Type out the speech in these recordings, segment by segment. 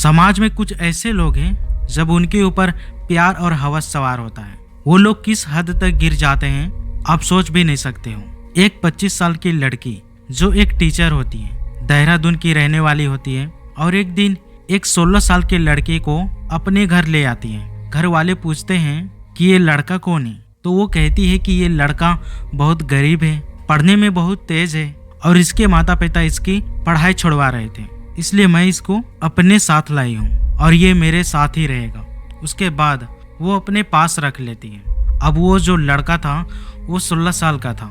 समाज में कुछ ऐसे लोग हैं जब उनके ऊपर प्यार और हवस सवार होता है, वो लोग किस हद तक गिर जाते हैं आप सोच भी नहीं सकते हो। एक 25 साल की लड़की जो एक टीचर होती है, देहरादून की रहने वाली होती है, और एक दिन एक 16 साल के लड़के को अपने घर ले आती है। घर वाले पूछते हैं कि ये लड़का कौन है, तो वो कहती है कि ये लड़का बहुत गरीब है, पढ़ने में बहुत तेज है और इसके माता पिता इसकी पढ़ाई छुड़वा रहे थे, इसलिए मैं इसको अपने साथ लाई हूँ और ये मेरे साथ ही रहेगा। उसके बाद वो अपने पास रख लेती है। अब वो जो लड़का था वो 16 साल का था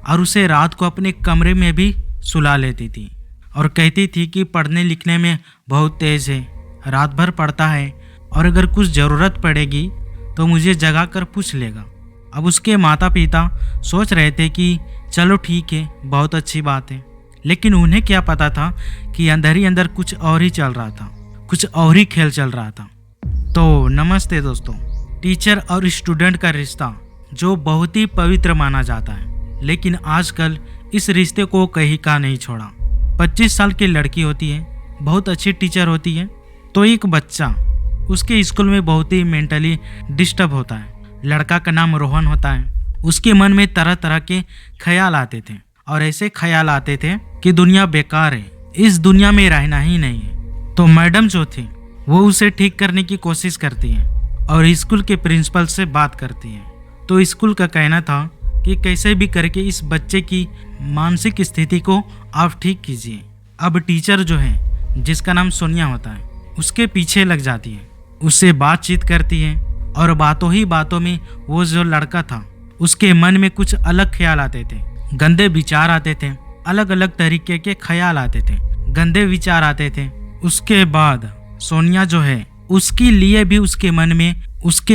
और उसे रात को अपने कमरे में भी सुला लेती थी और कहती थी कि पढ़ने लिखने में बहुत तेज है, रात भर पढ़ता है और अगर कुछ ज़रूरत पड़ेगी तो मुझे जगा कर पूछ लेगा। अब उसके माता पिता सोच रहे थे कि चलो ठीक है, बहुत अच्छी बात है, लेकिन उन्हें क्या पता था कि अंदर ही अंदर कुछ और ही चल रहा था, कुछ और ही खेल चल रहा था। तो नमस्ते दोस्तों, टीचर और स्टूडेंट का रिश्ता जो बहुत ही पवित्र माना जाता है, लेकिन आजकल इस रिश्ते को कहीं का नहीं छोड़ा। 25 साल की लड़की होती है, बहुत अच्छी टीचर होती है, तो एक बच्चा उसके स्कूल में बहुत ही मेंटली डिस्टर्ब होता है। लड़का का नाम रोहन होता है। उसके मन में तरह तरह के ख्याल आते थे और ऐसे ख्याल आते थे कि दुनिया बेकार है, इस दुनिया में रहना ही नहीं है। तो मैडम जो थी वो उसे ठीक करने की कोशिश करती है और स्कूल के प्रिंसिपल से बात करती है। तो स्कूल का कहना था कि कैसे भी करके इस बच्चे की मानसिक स्थिति को आप ठीक कीजिए। अब टीचर जो है, जिसका नाम सोनिया होता है, उसके पीछे लग जाती है, उससे बातचीत करती है और बातों ही बातों में वो जो लड़का था उसके मन में कुछ अलग ख्याल आते थे, गंदे विचार आते थे, अलग अलग तरीके के ख्याल आते थे, गंदे विचार आते थे। उसके बाद सोनिया जो है उसके लिए भी उसके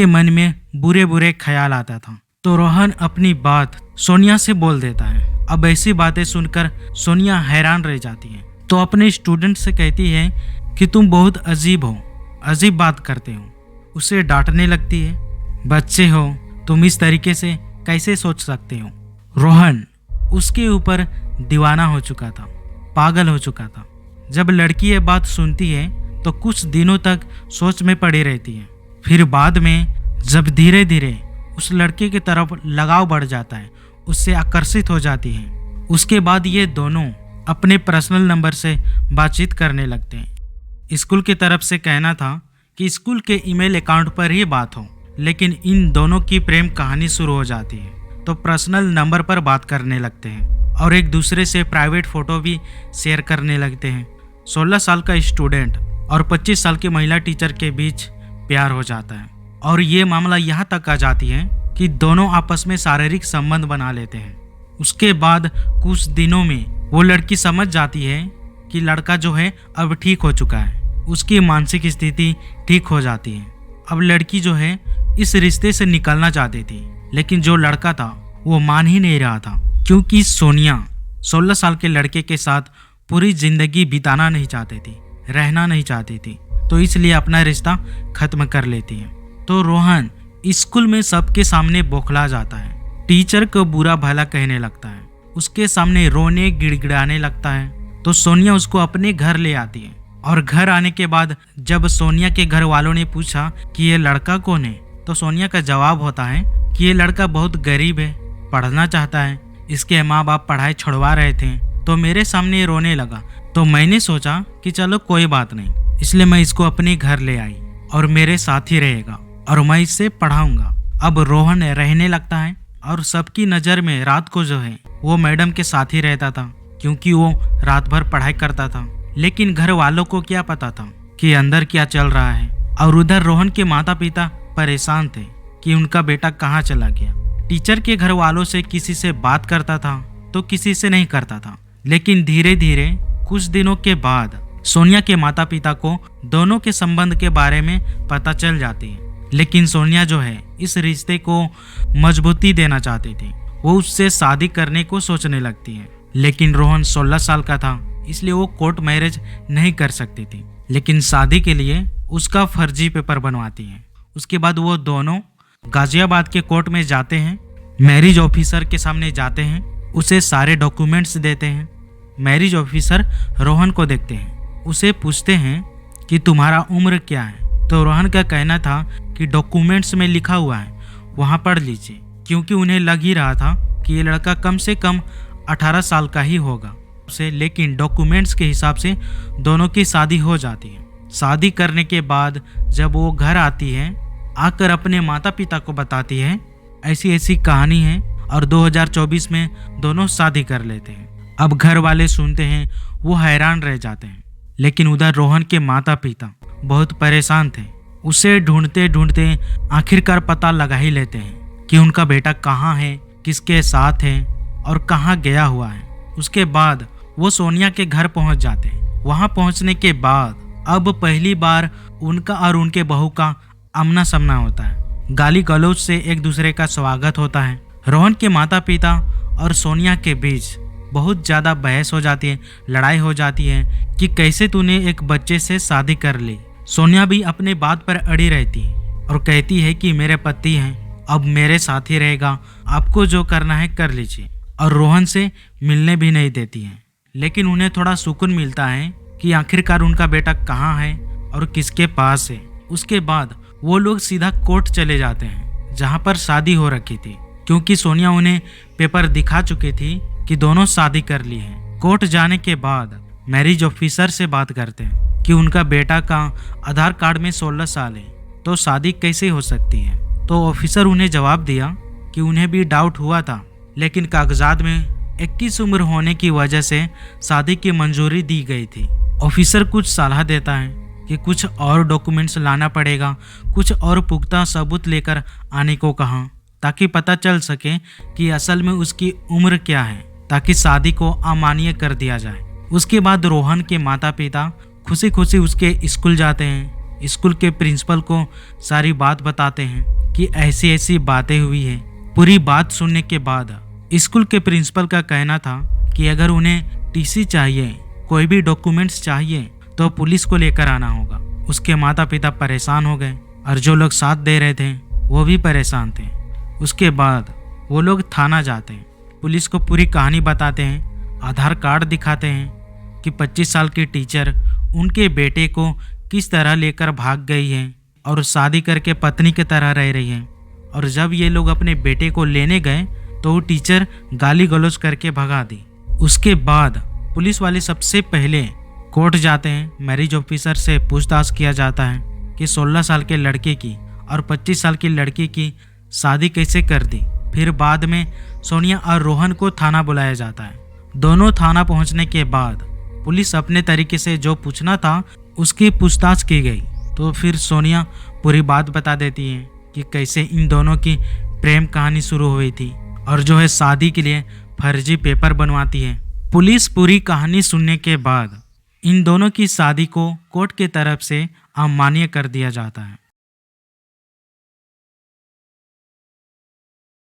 मन में बुरे बुरे ख्याल आता था। तो रोहन अपनी बात सोनिया से बोल देता है। अब ऐसी बातें सुनकर सोनिया हैरान रह जाती है, तो अपने स्टूडेंट से कहती है कि तुम बहुत अजीब हो, अजीब बात करते हो। उसे डांटने लगती है, बच्चे हो तुम इस तरीके से कैसे सोच सकते हो। रोहन उसके ऊपर दीवाना हो चुका था, पागल हो चुका था। जब लड़की ये बात सुनती है तो कुछ दिनों तक सोच में पड़ी रहती है। फिर बाद में जब धीरे धीरे उस लड़के की तरफ लगाव बढ़ जाता है, उससे आकर्षित हो जाती है, उसके बाद ये दोनों अपने पर्सनल नंबर से बातचीत करने लगते हैं। स्कूल की तरफ से कहना था कि स्कूल के ईमेल अकाउंट पर ही बात हो, लेकिन इन दोनों की प्रेम कहानी शुरू हो जाती है। तो पर्सनल नंबर पर बात करने लगते हैं और एक दूसरे से प्राइवेट फ़ोटो भी शेयर करने लगते हैं। 16 साल का स्टूडेंट और 25 साल की महिला टीचर के बीच प्यार हो जाता है और ये मामला यहाँ तक आ जाती है कि दोनों आपस में शारीरिक संबंध बना लेते हैं। उसके बाद कुछ दिनों में वो लड़की समझ जाती है कि लड़का जो है अब ठीक हो चुका है, उसकी मानसिक स्थिति ठीक हो जाती है। अब लड़की जो है इस रिश्ते से निकलना चाहती थी, लेकिन जो लड़का था वो मान ही नहीं रहा था, क्योंकि सोनिया 16 साल के लड़के के साथ पूरी जिंदगी बिताना नहीं चाहती थी, रहना नहीं चाहती थी, तो इसलिए अपना रिश्ता खत्म कर लेती है। तो रोहन स्कूल में सबके सामने बौखला जाता है, टीचर को बुरा भला कहने लगता है, उसके सामने रोने गिड़गिड़ाने लगता है। तो सोनिया उसको अपने घर ले आती है और घर आने के बाद जब सोनिया के घर वालों ने पूछा कि ये लड़का कौन है, तो सोनिया का जवाब होता है कि ये लड़का बहुत गरीब है, पढ़ना चाहता है, इसके माँ बाप पढ़ाई छुड़वा रहे थे, तो मेरे सामने रोने लगा, तो मैंने सोचा कि चलो कोई बात नहीं, इसलिए मैं इसको अपने घर ले आई और मेरे साथ ही रहेगा और मैं इससे पढ़ाऊंगा। अब रोहन रहने लगता है और सबकी नज़र में रात को जो है वो मैडम के साथ ही रहता था, क्योंकि वो रात भर पढ़ाई करता था। लेकिन घर वालों को क्या पता था कि अंदर क्या चल रहा है, और उधर रोहन के माता पिता परेशान थे कि उनका बेटा कहाँ चला गया। टीचर के घर वालों से किसी से बात करता था तो किसी से नहीं करता था। लेकिन धीरे धीरे कुछ दिनों के बाद सोनिया के माता पिता को दोनों के संबंध के बारे में पता चल जाती है, लेकिन सोनिया जो है इस रिश्ते को मजबूती देना चाहती थी, वो उससे शादी करने को सोचने लगती है। लेकिन रोहन 16 साल का था, इसलिए वो कोर्ट मैरिज नहीं कर सकती थी, लेकिन शादी के लिए उसका फर्जी पेपर बनवाती है। उसके बाद वो दोनों गाजियाबाद के कोर्ट में जाते हैं, मैरिज ऑफिसर के सामने जाते हैं, उसे सारे डॉक्यूमेंट्स देते हैं। मैरिज ऑफिसर रोहन को देखते हैं, उसे पूछते हैं कि तुम्हारा उम्र क्या है। तो रोहन का कहना था कि डॉक्यूमेंट्स में लिखा हुआ है, वहाँ पढ़ लीजिए, क्योंकि उन्हें लग ही रहा था कि ये लड़का कम से कम 18 साल का ही होगा से। लेकिन डॉक्यूमेंट्स के हिसाब से दोनों की शादी हो जाती है। शादी करने के बाद जब वो घर आती है, आकर अपने माता पिता को बताती है ऐसी ऐसी कहानी है, और 2024 में दोनों शादी कर लेते हैं। अब घर वाले सुनते हैं, वो हैरान रह जाते हैं। लेकिन उधर रोहन के माता पिता बहुत परेशान थे। उसे ढूंढते ढूंढते आखिरकार पता लगा ही लेते हैं कि उनका बेटा कहाँ है, किसके साथ है और कहाँ गया हुआ है। उसके बाद वो सोनिया के घर पहुंच जाते हैं। वहां पहुंचने के बाद अब पहली बार उनका और उनके बहू का आमना सामना होता है। गाली गलौज से एक दूसरे का स्वागत होता है। रोहन के माता पिता और सोनिया के बीच बहुत ज़्यादा बहस हो जाती है, लड़ाई हो जाती है कि कैसे तूने एक बच्चे से शादी कर ली। सोनिया भी अपने बात पर अड़ी रहती है और कहती है कि मेरे पति हैं, अब मेरे साथ ही रहेगा, आपको जो करना है कर लीजिए, और रोहन से मिलने भी नहीं देती है। लेकिन उन्हें थोड़ा सुकून मिलता है कि आखिरकार उनका बेटा कहाँ है और किसके पास है। उसके बाद वो लोग सीधा कोर्ट चले जाते हैं, जहाँ पर शादी हो रखी थी, क्योंकि सोनिया उन्हें पेपर दिखा चुकी थी कि दोनों शादी कर ली है। कोर्ट जाने के बाद मैरिज ऑफिसर से बात करते हैं कि उनका बेटा का आधार कार्ड में 16 साल है, तो शादी कैसे हो सकती है। तो ऑफिसर उन्हें जवाब दिया कि उन्हें भी डाउट हुआ था, लेकिन कागजात में 21 उम्र होने की वजह से शादी की मंजूरी दी गई थी। ऑफिसर कुछ सलाह देता है कि कुछ और डॉक्यूमेंट्स लाना पड़ेगा, कुछ और पुख्ता सबूत लेकर आने को कहा, ताकि पता चल सके कि असल में उसकी उम्र क्या है, ताकि शादी को अमान्य कर दिया जाए। उसके बाद रोहन के माता पिता खुशी खुशी उसके स्कूल जाते हैं। स्कूल के प्रिंसिपल को सारी बात बताते हैं कि ऐसी ऐसी बातें हुई है। पूरी बात सुनने के बाद स्कूल के प्रिंसिपल का कहना था कि अगर उन्हें टीसी चाहिए, कोई भी डॉक्यूमेंट्स चाहिए, तो पुलिस को लेकर आना होगा। उसके माता पिता परेशान हो गए और जो लोग साथ दे रहे थे वो भी परेशान थे। उसके बाद वो लोग थाना जाते हैं, पुलिस को पूरी कहानी बताते हैं, आधार कार्ड दिखाते हैं कि 25 साल की टीचर उनके बेटे को किस तरह लेकर भाग गई है और शादी करके पत्नी की तरह रह रही है। और जब ये लोग अपने बेटे को लेने गए तो वो टीचर गाली गलौज करके भगा दी। उसके बाद पुलिस वाले सबसे पहले कोर्ट जाते हैं। मैरिज ऑफिसर से पूछताछ किया जाता है कि 16 साल के लड़के की और 25 साल की लड़की की शादी कैसे कर दी। फिर बाद में सोनिया और रोहन को थाना बुलाया जाता है। दोनों थाना पहुंचने के बाद पुलिस अपने तरीके से जो पूछना था उसकी पूछताछ की गई। तो फिर सोनिया पूरी बात बता देती है कि कैसे इन दोनों की प्रेम कहानी शुरू हुई थी और जो है शादी के लिए फर्जी पेपर बनवाती है। पुलिस पूरी कहानी सुनने के बाद इन दोनों की शादी को कोर्ट की तरफ से अमान्य कर दिया जाता है।